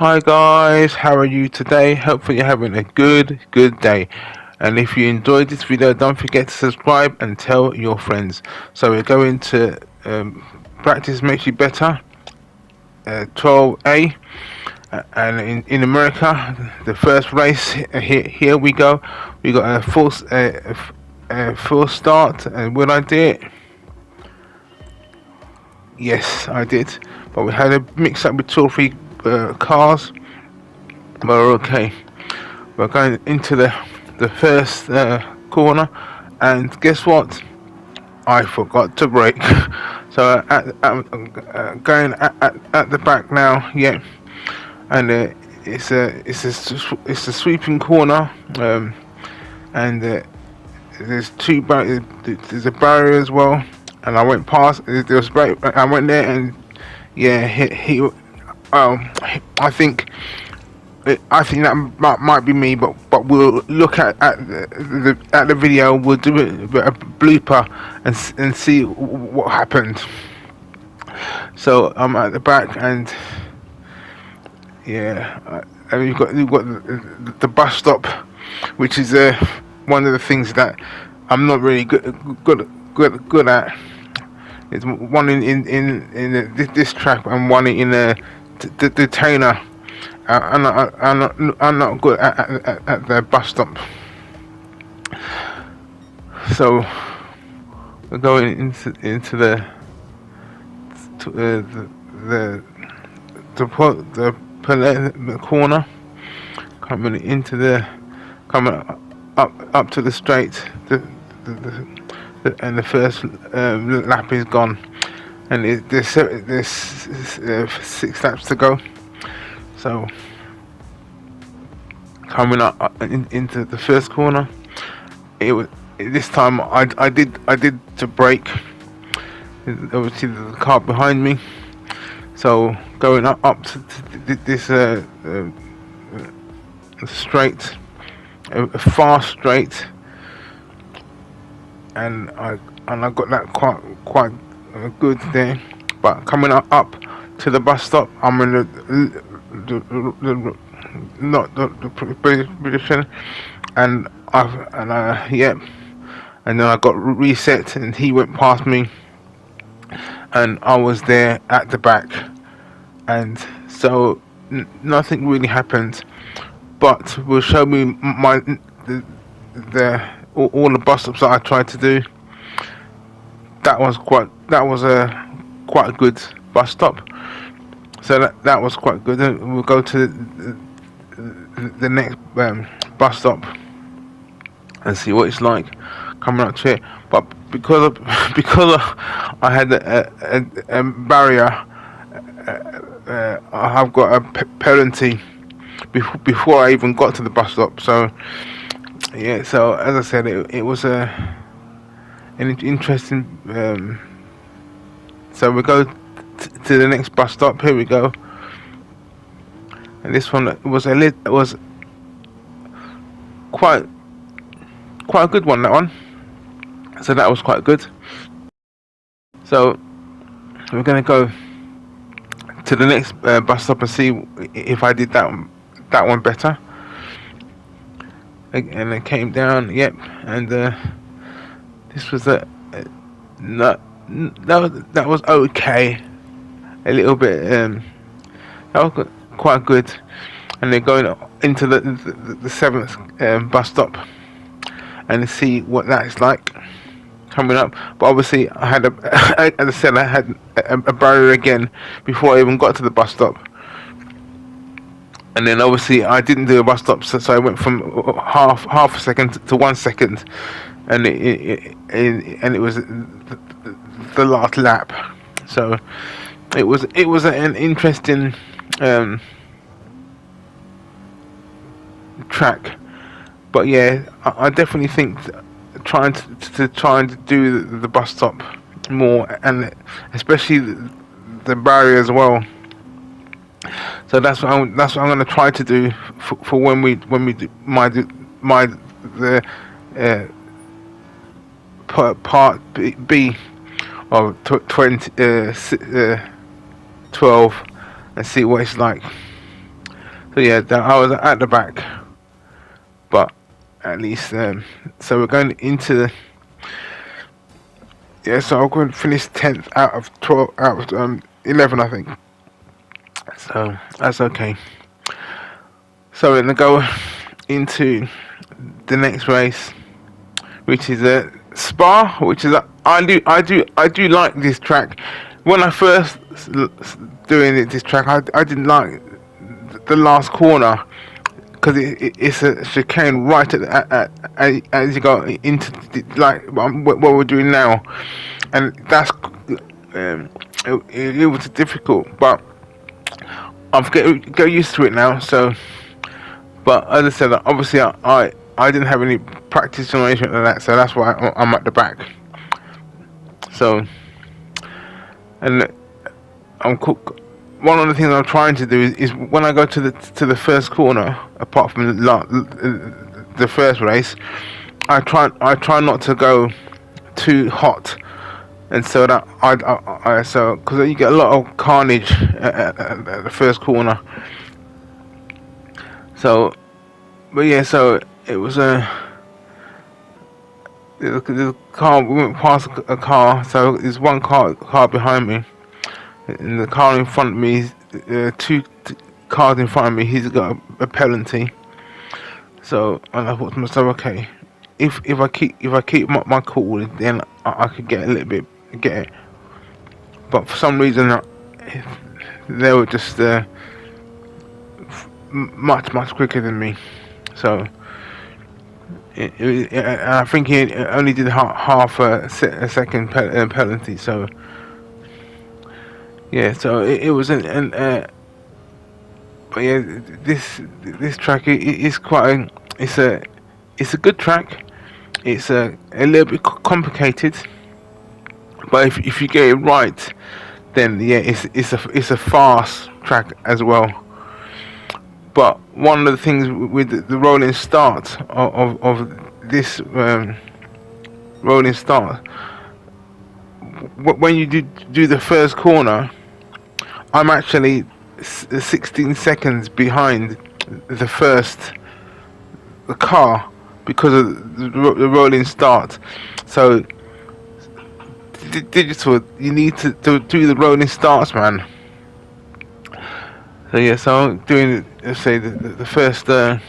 Hi guys, how are you today? Hopefully you're having a good day. And if you enjoyed this video, don't forget to subscribe and tell your friends. So we're going to practice makes you better, 12A. And in America, the first race, here we go. We got a full start. And will I do it? Yes, I did. But we had a mix up with 2 or 3 cars. But we're okay. We're going into the first corner, and guess what? I forgot to brake. So going at the back now, yeah. And it's a sweeping corner, and there's there's a barrier as well. And I went past. There was brake. I went there, and yeah, I think that might be me, but we'll look at the video. We'll do a blooper and see what happened. So I'm at the back, and yeah, and you've got the bus stop, which is one of the things that I'm not really good at. It's one in this track and one in the Tainer. I'm not good at the bus stop. So we're going into the corner, coming up to the straight. And the first lap is gone, and there's 6 laps to go. So coming up into the first corner, this time I did to brake. Obviously the car behind me. So going up to this straight, a fast straight, and I got that quite good there. But coming up to the bus stop, I'm in the position, and then I got reset, and he went past me, and I was there at the back, and so nothing really happened. But will show me all the bus stops that I tried to do. That was a quite good bus stop. So that was quite good. And we'll go to the next bus stop and see what it's like coming up to it. But because I had a barrier, I've got a penalty before I even got to the bus stop. So yeah. So as I said, it was an interesting. So we go to the next bus stop. Here we go. And this one was quite a good one. That one. So that was quite good. So we're gonna go to the next bus stop and see if I did that one better. And it came down. Yep. And this was that was okay. A little bit. That was quite good. And they're going into the 7th bus stop and see what that's like coming up. But obviously I had as I said, I had a barrier again before I even got to the bus stop. And then obviously I didn't do a bus stop, so I went from half a second to 1 second, and it was the last lap. So it was an interesting track. But yeah, I definitely think trying to do the bus stop more, and especially the barrier as well. So that's what I'm going to try to do for when we do the part B of 12 and see what it's like. So yeah, I was at the back, but at least so we're going into the so I'm going to finish 10th out of 12 out of 11, I think. So that's okay. So we're gonna go into the next race, which is a Spa, which is I do like this track. When I first doing this track, I didn't like the last corner because it's a chicane right as you go into like what we're doing now, and that's it was difficult, but I've get used to it now. So, but as I said, obviously I didn't have any practice or anything like that, so that's why I'm at the back. So, and I'm cook. One of the things I'm trying to do is when I go to the first corner, apart from the first race, I try not to go too hot, and so that I so because you get a lot of carnage at the first corner. So, but yeah, so it was the car. We went past a car, so there's one car behind me. And the car in front of me, two cars in front of me, he's got a penalty. So, and I thought to myself, okay, if I keep my cool, then I could get a little bit get it. But for some reason, they were just much quicker than me. So, I think he only did half a second penalty. So. Yeah, so it was but yeah, this track is quite it's a good track. It's a little bit complicated, but if you get it right, then yeah, it's a fast track as well. But one of the things with the rolling start of this rolling start, when you do the first corner, I'm actually 16 seconds behind the car because of the rolling start. So digital, you need to do the rolling starts, man. So yeah, so I'm doing, let's say, the first lap,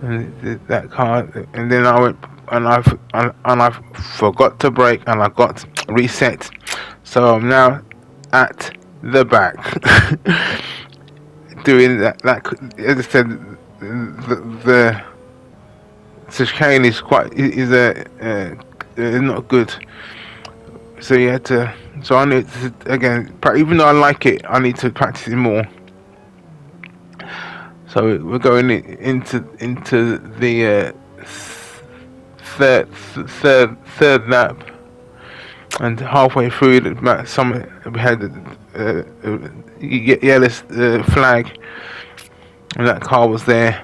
and that car, and then I went and I forgot to brake and I got reset. So I'm now at the back doing that. As I said, the chicane is not good. So you had to. So I need to, again, even though I like it, I need to practice it more. So we're going into the third lap, and halfway through we had yellow flag, and that car was there.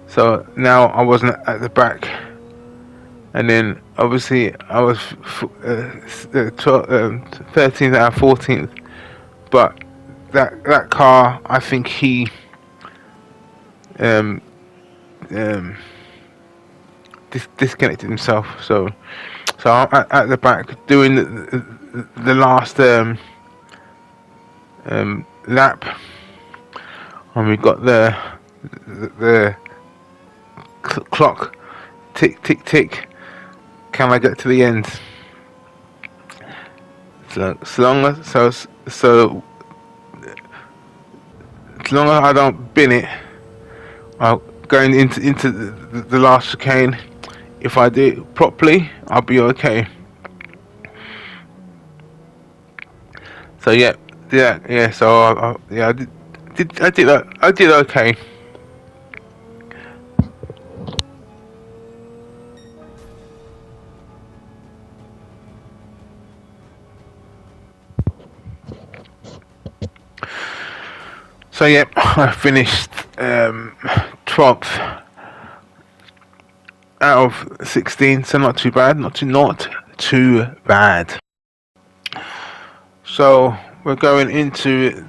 So now I wasn't at the back, and then obviously I was 13th out of 14th, but that car, I think he disconnected himself. So I'm at the back doing the last lap, and we got the clock tick tick tick. Can I get to the end? So as long as I don't bin it, I'll going into the last chicane. If I do it properly, I'll be okay. So yeah. So I did okay. So yeah, I finished 12th out of 16, so not too bad, not too bad. So we're going into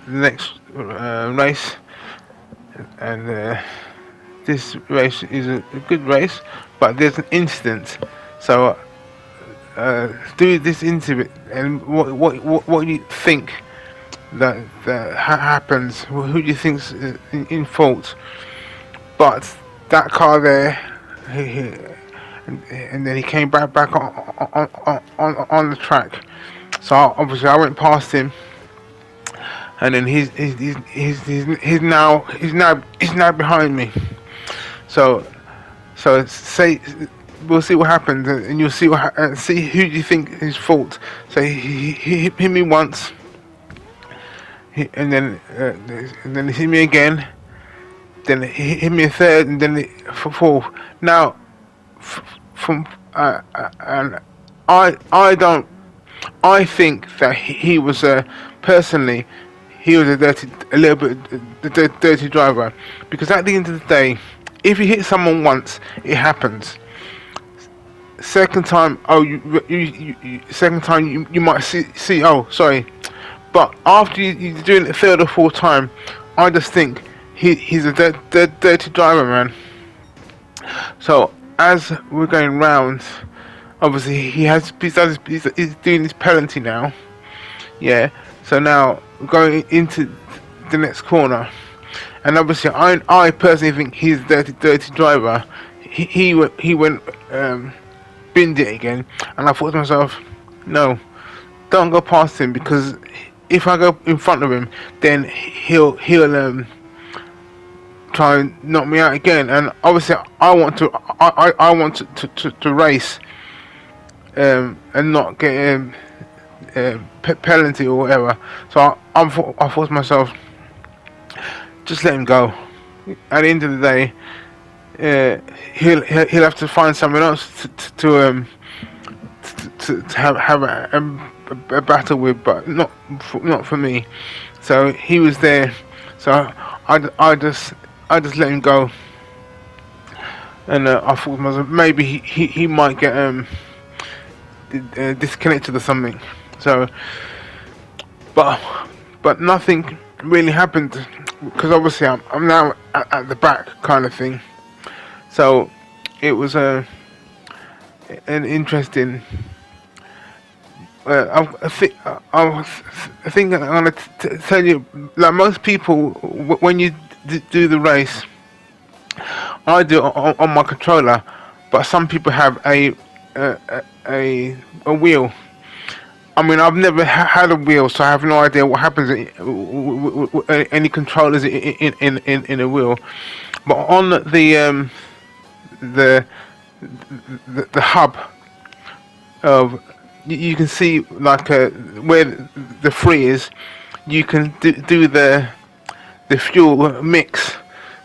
the next race, and this race is a good race, but there's an incident. So do this incident, and what do you think that happens? Who do you think's in fault? But that car there, and then he came back on the track. So obviously I went past him, and then he's now behind me. So say we'll see what happens, and you'll see see who do you think is fault. So he hit me once, and then he hit me again. Then he hit me a third, and then fourth. Now, from and I think that he was personally, he was a little bit dirty driver, because at the end of the day, if you hit someone once, it happens. Second time, second time you might see oh sorry, but after you're doing it third or fourth time, I just think he's a dirty driver, man. So as we're going round, obviously he's doing his penalty now. Yeah. So now we're going into the next corner, and obviously I personally think he's a dirty driver. He went binned it again, and I thought to myself, no, don't go past him, because if I go in front of him, then he'll try and knock me out again. And obviously I want to race and not get penalty or whatever. So I thought to myself, just let him go. At the end of the day, he'll have to find someone else to have a battle with, but not for me. So he was there. So I just let him go, and I thought to myself, maybe he might get disconnected or something. So, but nothing really happened, because obviously I'm now at the back, kind of thing. So it was an interesting. I think I'm gonna tell you, like most people, when you do the race, I do it on my controller, but some people have a wheel. I mean, I've never had a wheel, so I have no idea what happens with any controllers in a wheel. But on the hub of, you can see like where the free is. You can do the fuel mix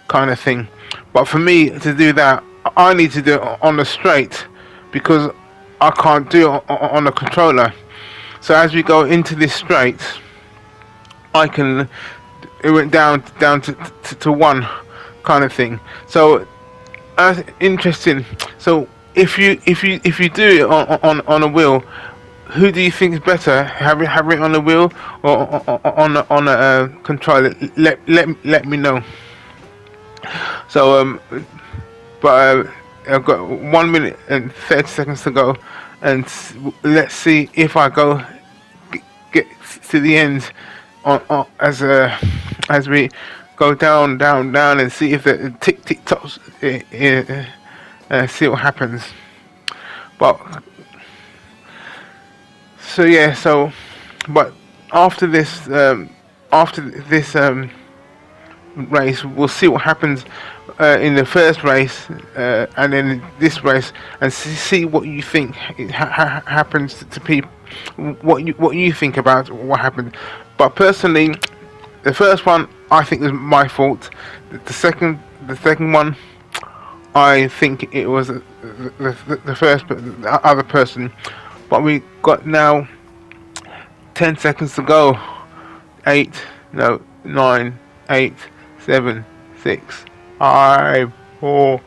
kind of thing. But for me to do that, I need to do it on the straight, because I can't do it on the controller. So as we go into this straight, it went down to one kind of thing. So that's interesting. So if you do it on a wheel, who do you think is better, having it on the wheel or on a controller? Let me know. So but I've got 1 minute and 30 seconds to go, and let's see if I get to the end as we go down and see if the tick tops, see what happens. But so yeah, but after this race, we'll see what happens in the first race, and then this race, and see what you think happens to people, what you think about what happened. But personally, the first one I think was my fault. The second one, I think it was the first, the other person. But we got now 10 seconds to go. 8, 9, 8, 7, 6, 5, 4,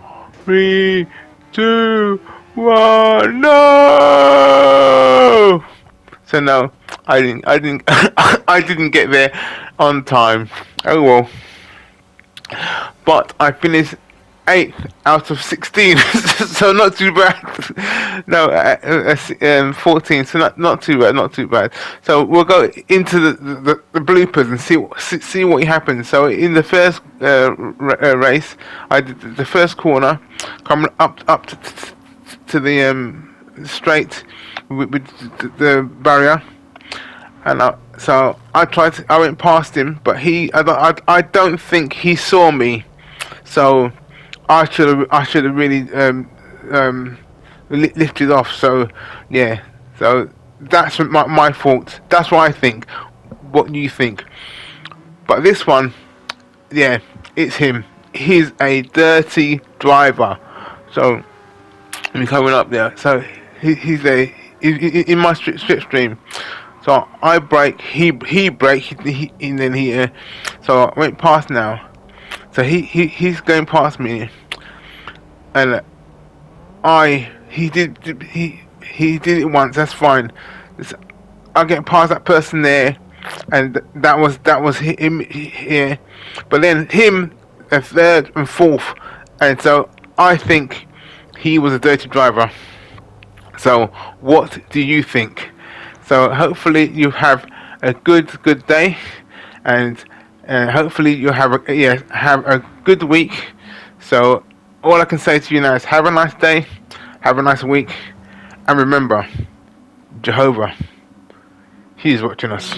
3, 2, 1, no! So no, I didn't I didn't get there on time. Oh well. But I finished 8th out of 16, so not too bad. No, 14, so not too bad, not too bad. So we'll go into the bloopers and see what happens. So in the first race, I did the first corner, coming up to the straight with the barrier. And so I went past him, but I don't think he saw me. So I should have really lifted off. So yeah, so that's my fault. That's what I think. What do you think? But this one, yeah, it's him. He's a dirty driver. So I'm coming up there. So he's in my slipstream. So I brake, he brake, and then he. So I went past now. So he's going past me, and he did it once. That's fine. I get past that person there, and that was him here. But then him, a third and fourth, and so I think he was a dirty driver. So what do you think? So hopefully you have a good day, and hopefully you have a good week. So all I can say to you now is have a nice day, have a nice week, and remember, Jehovah, He is watching us.